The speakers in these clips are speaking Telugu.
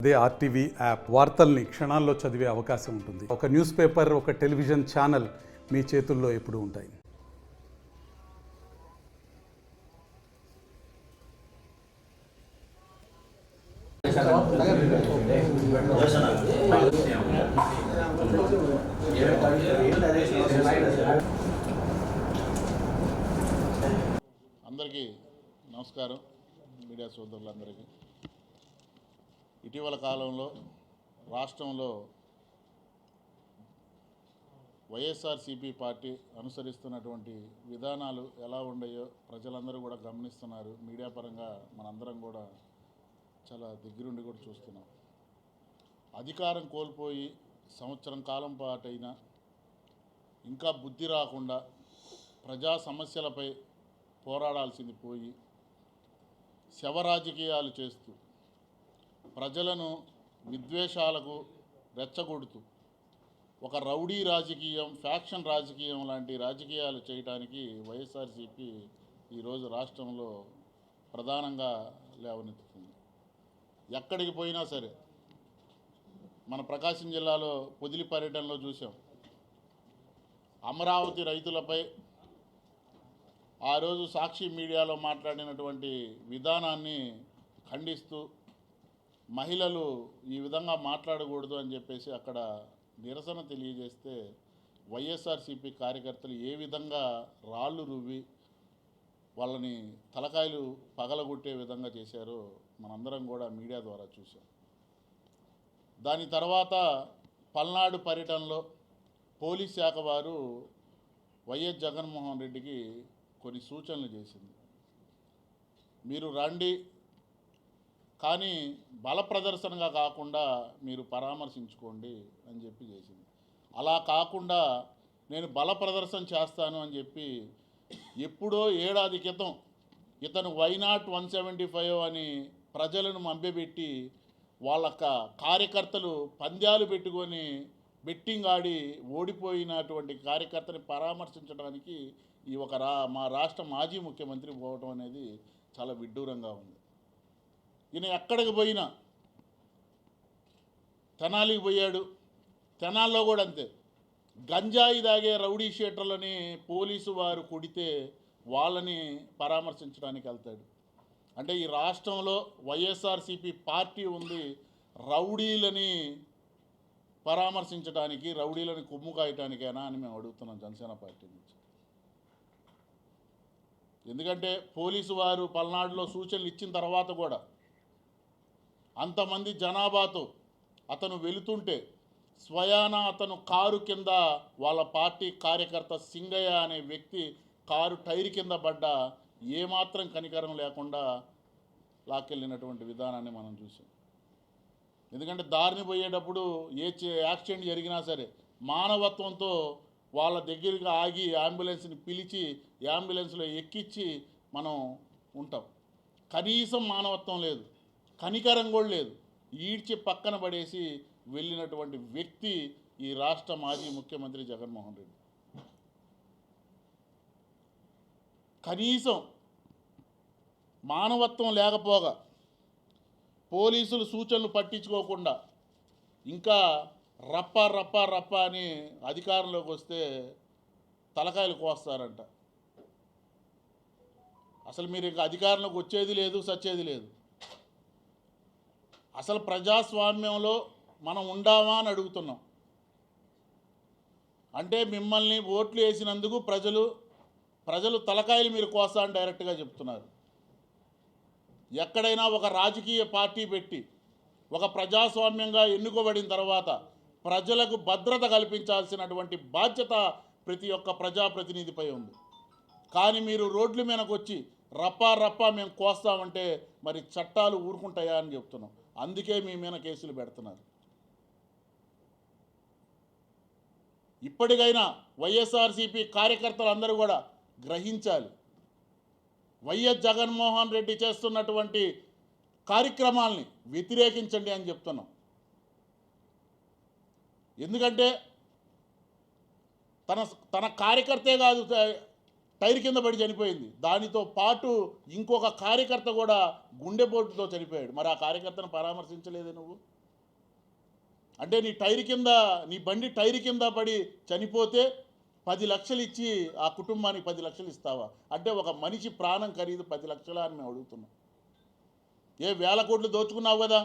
అదే ఆర్టీవీ యాప్ వార్తల్ని క్షణాల్లో చదివే అవకాశం ఉంటుంది. ఒక న్యూస్ పేపర్, ఒక టెలివిజన్ ఛానల్ మీ చేతుల్లో ఎప్పుడూ ఉంటాయి. అందరికీ నమస్కారం. మీడియా సోదరులందరికీ ఇటీవల కాలంలో రాష్ట్రంలో వైఎస్ఆర్సీపీ పార్టీ అనుసరిస్తున్నటువంటి విధానాలు ఎలా ఉన్నాయో ప్రజలందరూ కూడా గమనిస్తున్నారు. మీడియా పరంగా మనందరం కూడా చాలా దగ్గరుండి కూడా చూస్తున్నాం. అధికారం కోల్పోయి సంవత్సరం కాలం పాటైనా ఇంకా బుద్ధి రాకుండా ప్రజా సమస్యలపై పోరాడాల్సింది పోయి శవ రాజకీయాలు చేస్తూ ప్రజలను విద్వేషాలకు రెచ్చగొడుతూ ఒక రౌడీ రాజకీయం, ఫ్యాక్షన్ రాజకీయం లాంటి రాజకీయాలు చేయడానికి వైఎస్ఆర్సీపీ ఈరోజు రాష్ట్రంలో ప్రధానంగా లేవనెత్తుతుంది. ఎక్కడికి పోయినా సరే, మన ప్రకాశం జిల్లాలో పొదిలి పర్యటనలో చూసాం. అమరావతి రైతులపై ఆ రోజు సాక్షి మీడియాలో మాట్లాడినటువంటి విధానాన్ని ఖండిస్తూ మహిళలు ఈ విధంగా మాట్లాడకూడదు అని చెప్పేసి అక్కడ నిరసన తెలియజేస్తే వైఎస్ఆర్సీపీ కార్యకర్తలు ఏ విధంగా రాళ్ళు రువ్వి వాళ్ళని తలకాయలు పగలగొట్టే విధంగా చేశారో మనందరం కూడా మీడియా ద్వారా చూసాం. దాని తర్వాత పల్నాడు పర్యటనలో పోలీస్ శాఖ వారు వైఎస్ జగన్మోహన్ రెడ్డికి కొన్ని సూచనలు చేసింది. మీరు రండి, కానీ బల ప్రదర్శనగా కాకుండా మీరు పరామర్శించుకోండి అని చెప్పి చేసింది. అలా కాకుండా నేను బల ప్రదర్శన చేస్తాను అని చెప్పి ఎప్పుడో ఏడాది క్రితం ఇతను వైనాట్ 175 అని ప్రజలను మభ్యపెట్టి వాళ్ళ కార్యకర్తలు పంద్యాలు పెట్టుకొని బెట్టింగ్ ఆడి ఓడిపోయినటువంటి కార్యకర్తని పరామర్శించడానికి ఈ మా రాష్ట్ర మాజీ ముఖ్యమంత్రి పోవటం అనేది చాలా విడ్డూరంగా ఉంది. ఈయన ఎక్కడికి పోయినా, తెనాలికి పోయాడు, తెనాల్లో కూడా అంతే. గంజాయి తాగే రౌడీ షీటర్లని పోలీసు వారు కొడితే వాళ్ళని పరామర్శించడానికి వెళ్తాడు. అంటే ఈ రాష్ట్రంలో వైఎస్ఆర్సీపీ పార్టీ ఉంది రౌడీలని పరామర్శించడానికి, రౌడీలను కొమ్ము కాయటానికైనా అని మేము అడుగుతున్నాం జనసేన పార్టీ నుంచి. ఎందుకంటే పోలీసు వారు పల్నాడులో సూచనలు ఇచ్చిన తర్వాత కూడా అంతమంది జనాభాతో అతను వెళుతుంటే స్వయాన అతను కారు కింద వాళ్ళ పార్టీ కార్యకర్త సింగయ్య అనే వ్యక్తి కారు టైర్ కింద పడ్డ ఏమాత్రం కనికరం లేకుండా లాక్కెళ్ళినటువంటి విధానాన్ని మనం చూసాం. ఎందుకంటే దారిని పోయేటప్పుడు యాక్సిడెంట్ జరిగినా సరే మానవత్వంతో వాళ్ళ దగ్గరికి ఆగి అంబులెన్స్ని పిలిచి అంబులెన్స్లో ఎక్కించి మనం ఉంటాం. కనీసం మానవత్వం లేదు, కనికరం కూడా లేదు. ఈడ్చి పక్కన పడేసి వెళ్ళినటువంటి వ్యక్తి ఈ రాష్ట్ర మాజీ ముఖ్యమంత్రి జగన్మోహన్ రెడ్డి. కనీసం మానవత్వం లేకపోగా పోలీసులు సూచనలు పట్టించుకోకుండా ఇంకా రప్ప రప్ప రప్ప అని అధికారంలోకి వస్తే తలకాయలు కోస్తారంట. అసలు మీరు ఇంకా అధికారంలోకి వచ్చేది లేదు, సచ్చేది లేదు. అసలు ప్రజాస్వామ్యంలో మనం ఉండామా అని అడుగుతున్నాం. అంటే మిమ్మల్ని ఓట్లు వేసినందుకు ప్రజలు తలకాయలు మీరు కోస్తా అని డైరెక్ట్గా చెప్తున్నారు. ఎక్కడైనా ఒక రాజకీయ పార్టీ పెట్టి ఒక ప్రజాస్వామ్యంగా ఎన్నుకోబడిన తర్వాత ప్రజలకు భద్రత కల్పించాల్సినటువంటి బాధ్యత ప్రతి ఒక్క ప్రజాప్రతినిధిపై ఉంది. కానీ మీరు రోడ్ల మీదకి వచ్చి రప్పా రప్పా మేము కోస్తామంటే మరి చట్టాలు ఊరుకుంటాయా అని చెప్తున్నాం. అందుకే మీ మీద కేసులు పెడుతున్నారు. ఇప్పటికైనా వైఎస్ఆర్సీపీ కార్యకర్తలు అందరూ కూడా గ్రహించాలి. వైఎస్ జగన్మోహన్ రెడ్డి చేస్తున్నటువంటి కార్యక్రమాల్ని వ్యతిరేకించండి అని చెప్తున్నాం. ఎందుకంటే తన కార్యకర్తే కాదు, టైర్ కింద పడి చనిపోయింది. దానితో పాటు ఇంకొక కార్యకర్త కూడా గుండెపోటుతో చనిపోయాడు. మరి ఆ కార్యకర్తను పరామర్శించలేదే నువ్వు? అంటే నీ బండి టైర్ కింద పడి చనిపోతే 10 లక్షలు ఇచ్చి ఆ కుటుంబానికి 10 లక్షలు ఇస్తావా? అంటే ఒక మనిషి ప్రాణం ఖరీదు 10 లక్షలా అని మేము అడుగుతున్నాం. ఏ వేల కోట్లు దోచుకున్నావు కదా,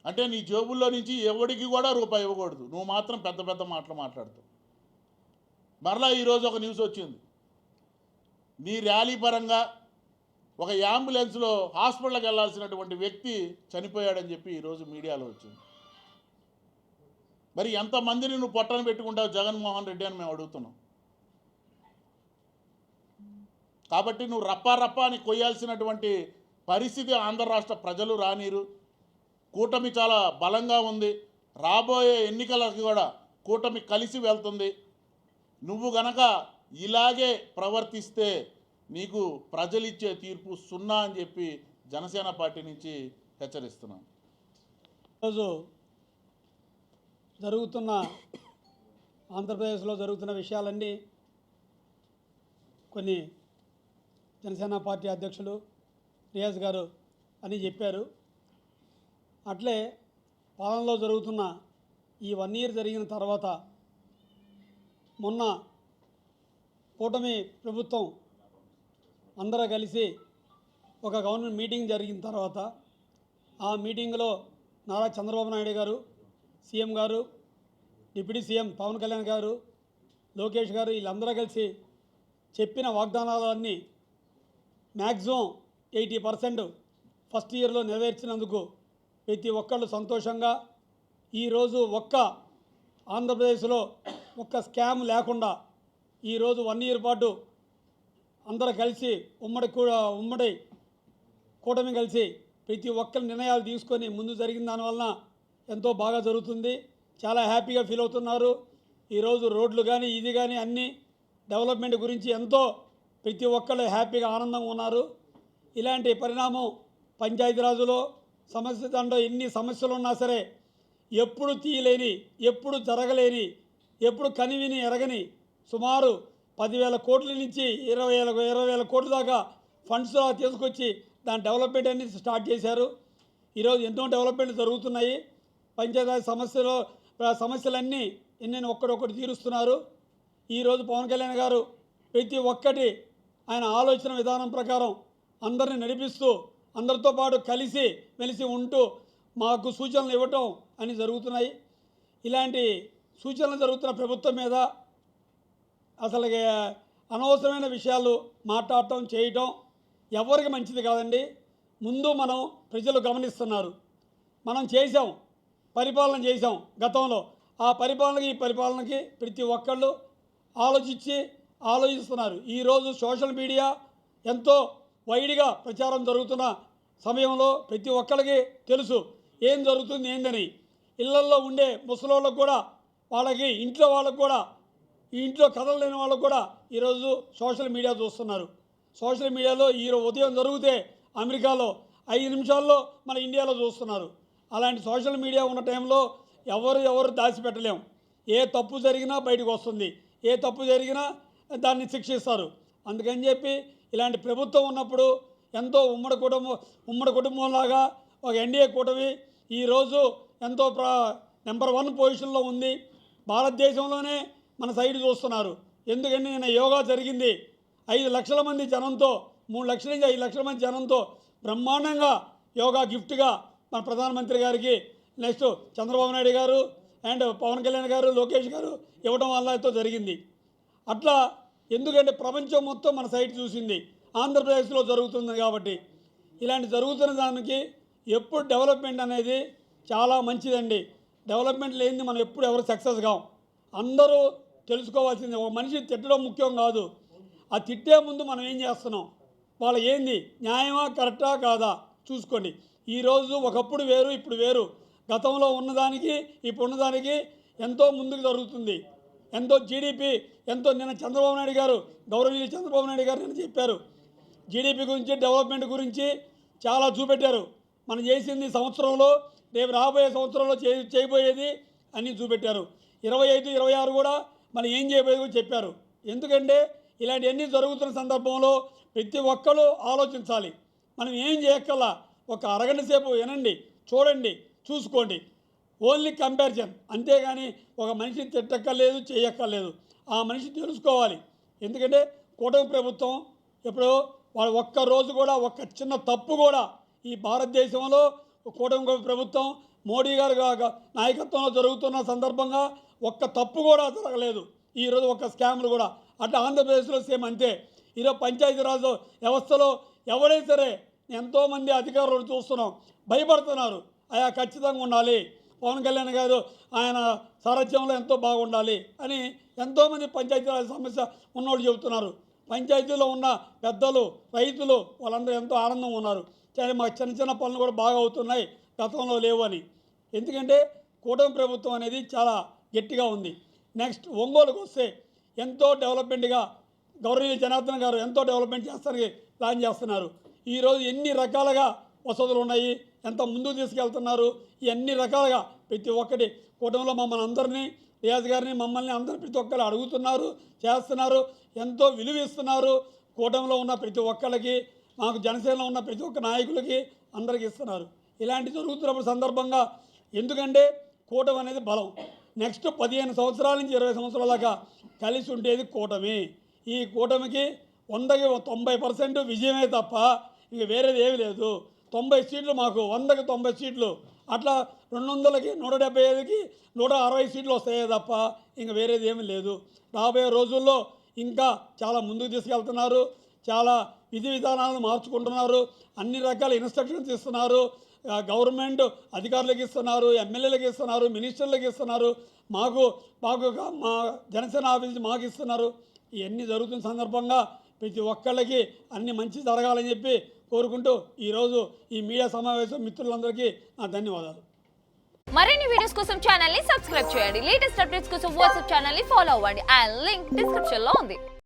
అంటే నీ జేబుల్లో నుంచి ఎవడికి కూడా రూపాయి ఇవ్వకూడదు, నువ్వు మాత్రం పెద్ద పెద్ద మాటలు మాట్లాడుతావు. మరలా ఈరోజు ఒక న్యూస్ వచ్చింది, నీ ర్యాలీ పరంగా ఒక అంబులెన్స్లో హాస్పిటల్కి వెళ్ళాల్సినటువంటి వ్యక్తి చనిపోయాడని చెప్పి ఈరోజు మీడియాలో వచ్చింది. మరి ఎంతమందిని నువ్వు పొట్టను పెట్టుకుంటావు జగన్మోహన్ రెడ్డి అని మేము అడుగుతున్నాం. కాబట్టి నువ్వు రప్పా అని కొయ్యాల్సినటువంటి పరిస్థితి ఆంధ్ర రాష్ట్ర ప్రజలు రానీరు. కూటమి చాలా బలంగా ఉంది, రాబోయే ఎన్నికలకు కూడా కూటమి కలిసి వెళ్తుంది. నువ్వు గనక ఇలాగే ప్రవర్తిస్తే నీకు ప్రజలిచ్చే తీర్పు 0 అని చెప్పి జనసేన పార్టీ నుంచి హెచ్చరిస్తున్నాం. ఈరోజు జరుగుతున్న ఆంధ్రప్రదేశ్లో జరుగుతున్న విషయాలన్నీ కొన్ని జనసేన పార్టీ అధ్యక్షులు రియాజ్ గారు అని చెప్పారు. అట్లే పాలనలో జరుగుతున్న ఈ 1 year జరిగిన తర్వాత మొన్న కూటమి ప్రభుత్వం అందరూ కలిసి ఒక గవర్నమెంట్ మీటింగ్ జరిగిన తర్వాత ఆ మీటింగ్లో నారా చంద్రబాబు నాయుడు గారు, సీఎం గారు, డిప్యూటీ సీఎం పవన్ కళ్యాణ్ గారు, లోకేష్ గారు వీళ్ళందరూ కలిసి చెప్పిన వాగ్దానాలన్నీ మ్యాక్సిమం 80% ఫస్ట్ ఇయర్లో నెరవేర్చినందుకు ప్రతి ఒక్కళ్ళు సంతోషంగా ఈరోజు ఆంధ్రప్రదేశ్లో ఒక్క స్కామ్ లేకుండా ఈరోజు 1 year పాటు అందరూ కలిసి ఉమ్మడి కూటమి కలిసి ప్రతి ఒక్కరి నిర్ణయాలు తీసుకొని ముందు జరిగిన దానివలన ఎంతో బాగా జరుగుతుంది. చాలా హ్యాపీగా ఫీల్ అవుతున్నారు. ఈరోజు రోడ్లు కానీ ఇది కానీ అన్నీ డెవలప్మెంట్ గురించి ఎంతో ప్రతి ఒక్కళ్ళు హ్యాపీగా ఆనందంగా ఉన్నారు. ఇలాంటి పరిణామం పంచాయతీరాజులో సమస్య ఎన్ని సమస్యలు ఉన్నా సరే ఎప్పుడు తీయలేని, ఎప్పుడు జరగలేని, ఎప్పుడు కనివిని ఎరగని సుమారు 10,000 కోట్ల నుంచి 20,000 కోట్ల దాకా ఫండ్స్ తీసుకొచ్చి దాని డెవలప్మెంట్ అనేది స్టార్ట్ చేశారు. ఈరోజు ఎన్నో డెవలప్మెంట్ జరుగుతున్నాయి. పంచాయతీ సమస్యలన్నీ ఎన్నెన్ని ఒక్కడొక్కటి తీరుస్తున్నారు. ఈరోజు పవన్ కళ్యాణ్ గారు ప్రతి ఒక్కటి ఆయన ఆలోచన విధానం ప్రకారం అందరిని నడిపిస్తూ అందరితో పాటు కలిసి మెలిసి ఉంటూ మాకు సూచనలు ఇవ్వటం అని జరుగుతున్నాయి. ఇలాంటి సూచనలు జరుగుతున్న ప్రభుత్వం మీద అసలు అనవసరమైన విషయాలు మాట్లాడటం చేయటం ఎవరికి మంచిది కాదండి. ముందు మనం ప్రజలు గమనిస్తున్నారు, మనం చేసాం, పరిపాలన చేసాం గతంలో, ఆ పరిపాలనకి ఈ పరిపాలనకి ప్రతి ఒక్కళ్ళు ఆలోచిస్తున్నారు. ఈరోజు సోషల్ మీడియా ఎంతో వైడ్గా ప్రచారం జరుగుతున్న సమయంలో ప్రతి ఒక్కరికి తెలుసు ఏం జరుగుతుంది ఏందని. ఇళ్లల్లో ఉండే ముసలోళ్ళకు కూడా, వాళ్ళకి ఇంట్లో వాళ్ళకు కూడా, ఈ ఇంట్లో కథలు లేని వాళ్ళకు కూడా ఈరోజు సోషల్ మీడియా చూస్తున్నారు. సోషల్ మీడియాలో ఈరోజు ఉదయం జరిగితే అమెరికాలో 5 నిమిషాల్లో మన ఇండియాలో చూస్తున్నారు. అలాంటి సోషల్ మీడియా ఉన్న టైంలో ఎవరు దాచిపెట్టలేం. ఏ తప్పు జరిగినా బయటకు వస్తుంది, ఏ తప్పు జరిగినా దాన్ని శిక్షిస్తారు. అందుకని చెప్పి ఇలాంటి ప్రభుత్వం ఉన్నప్పుడు ఎంతో ఉమ్మడి కుటుంబంలాగా ఒక ఎన్డీఏ కూటమి ఈరోజు ఎంతో నెంబర్ 1 పొజిషన్లో ఉంది. భారతదేశంలోనే మన సైడ్ చూస్తున్నారు. ఎందుకంటే నిన్న యోగా జరిగింది. 5 లక్షల మంది జనంతో, 3 లక్షల నుంచి 5 లక్షల మంది జనంతో బ్రహ్మాండంగా యోగా గిఫ్ట్గా మన ప్రధానమంత్రి గారికి, నెక్స్ట్ చంద్రబాబు నాయుడు గారు అండ్ పవన్ కళ్యాణ్ గారు, లోకేష్ గారు ఇవ్వడం వల్ల ఎంతో జరిగింది. అట్లా ఎందుకంటే ప్రపంచం మొత్తం మన సైడ్ చూసింది, ఆంధ్రప్రదేశ్లో జరుగుతుంది కాబట్టి. ఇలాంటి జరుగుతున్న దానికి ఎప్పుడు డెవలప్మెంట్ అనేది చాలా మంచిదండి. డెవలప్మెంట్ లేనిది మనం ఎప్పుడు ఎవరు సక్సెస్ కాం. అందరూ తెలుసుకోవాల్సింది, ఒక మనిషి తిట్టడం ముఖ్యం కాదు, ఆ తిట్టే ముందు మనం ఏం చేస్తున్నాం, వాళ్ళు ఏంది న్యాయమా కరెక్టా కాదా చూసుకోండి. ఈరోజు ఒకప్పుడు వేరు, ఇప్పుడు వేరు. గతంలో ఉన్నదానికి ఇప్పుడు ఉన్నదానికి ఎంతో ముందుకు జరుగుతుంది. ఎంతో జీడిపి ఎంతో నిన్న చంద్రబాబు నాయుడు గారు, గౌరవనీయులు చంద్రబాబు నాయుడు గారు నిన్న చెప్పారు, జీడిపి గురించి, డెవలప్మెంట్ గురించి చాలా చూపెట్టారు. మనం చేసింది సంవత్సరంలో, రేపు రాబోయే సంవత్సరంలో చేయబోయేది అన్నీ చూపెట్టారు. 25, 26 కూడా మనం ఏం చేయబోయేది కూడా చెప్పారు. ఎందుకంటే ఇలాంటివన్నీ జరుగుతున్న సందర్భంలో ప్రతి ఒక్కరు ఆలోచించాలి. మనం ఏం చేయక్కల్లా ఒక అరగంట సేపు వినండి, చూడండి, చూసుకోండి. ఓన్లీ కంపారిజన్, అంతేగాని ఒక మనిషిని తిట్టక్కర్లేదు, చేయక్కర్లేదు. ఆ మనిషి తెలుసుకోవాలి. ఎందుకంటే కూటమి ప్రభుత్వం ఇప్పుడు వాళ్ళు ఒక్కరోజు కూడా ఒక్క చిన్న తప్పు కూడా ఈ భారతదేశంలో కూటమి ప్రభుత్వం మోడీ గారి నాయకత్వంలో జరుగుతున్న సందర్భంగా ఒక్క తప్పు కూడా జరగలేదు. ఈరోజు ఒక్క స్కామ్లు కూడా అట్లా ఆంధ్రప్రదేశ్లో సేమ్ అంతే. ఈరోజు పంచాయతీరాజ్ వ్యవస్థలో ఎవరైనా సరే ఎంతోమంది అధికారులు చూస్తున్నాం, భయపడుతున్నారు. అయా ఖచ్చితంగా ఉండాలి, పవన్ కళ్యాణ్ గారు ఆయన సారథ్యంలో ఎంతో బాగుండాలి అని ఎంతోమంది పంచాయతీరాజ్ సమస్య ఉన్నోళ్ళు చెబుతున్నారు. పంచాయతీలో ఉన్న పెద్దలు, రైతులు వాళ్ళందరూ ఎంతో ఆనందంగా ఉన్నారు. మాకు చిన్న చిన్న పనులు కూడా బాగా అవుతున్నాయి, గతంలో లేవు అని. ఎందుకంటే కూటమి ప్రభుత్వం అనేది చాలా గట్టిగా ఉంది. నెక్స్ట్ ఒంగోలుకు వస్తే ఎంతో డెవలప్మెంట్గా గౌరవనీయ జనార్దన్ గారు ఎంతో డెవలప్మెంట్ చేస్తానికి ప్లాన్ చేస్తున్నారు. ఈరోజు ఎన్ని రకాలుగా వసతులు ఉన్నాయి, ఎంత ముందుకు తీసుకెళ్తున్నారు, ఇవన్నీ రకాలుగా ప్రతి ఒక్కటి కూటమిలో మమ్మల్ని అందరినీ, రియాజ్ గారిని, మమ్మల్ని అందరినీ ప్రతి ఒక్కరు అడుగుతున్నారు, చేస్తున్నారు, ఎంతో విలువ ఇస్తున్నారు. కూటమిలో ఉన్న ప్రతి ఒక్కరికి, మాకు జనసేనలో ఉన్న ప్రతి ఒక్క నాయకులకి అందరికీ ఇస్తున్నారు. ఇలాంటి జరుగుతున్నప్పుడు సందర్భంగా ఎందుకంటే కూటమి అనేది బలం. నెక్స్ట్ 15 సంవత్సరాల నుంచి 20 సంవత్సరాల దాకా కలిసి ఉండేది కూటమి. ఈ కూటమికి 100కి 90% విజయమే తప్ప ఇంక వేరేది ఏమీ లేదు. 90 సీట్లు మాకు, 100కి 90 సీట్లు, అట్లా 200కి 175కి 160 సీట్లు వస్తాయే తప్ప ఇంక వేరేది ఏమీ లేదు. రాబోయే రోజుల్లో ఇంకా చాలా ముందుకు తీసుకెళ్తున్నారు, చాలా విధి విధానాలను మార్చుకుంటున్నారు, అన్ని రకాల ఇన్స్ట్రక్షన్స్ ఇస్తున్నారు. గవర్నమెంట్ అధికారులకు ఇస్తున్నారు, ఎమ్మెల్యేలకు ఇస్తున్నారు, మినిస్టర్లకు ఇస్తున్నారు, మాకు మా జనసేన ఆఫీస్ మాకు ఇస్తున్నారు. ఇవన్నీ జరుగుతున్న సందర్భంగా ప్రతి ఒక్కళ్ళకి అన్ని మంచి జరగాలని చెప్పి కోరుకుంటూ ఈరోజు ఈ మీడియా సమావేశం మిత్రులందరికీ నా ధన్యవాదాలు. మరిన్ని వీడియోస్ కోసం ఛానల్ ని సబ్స్క్రైబ్ చేయండి. లేటెస్ట్ అప్డేట్స్ కోసం వాట్సాప్ ఛానల్ ని ఫాలో అవ్వండి. ఆ లింక్ డిస్క్రిప్షన్ లో ఉంది.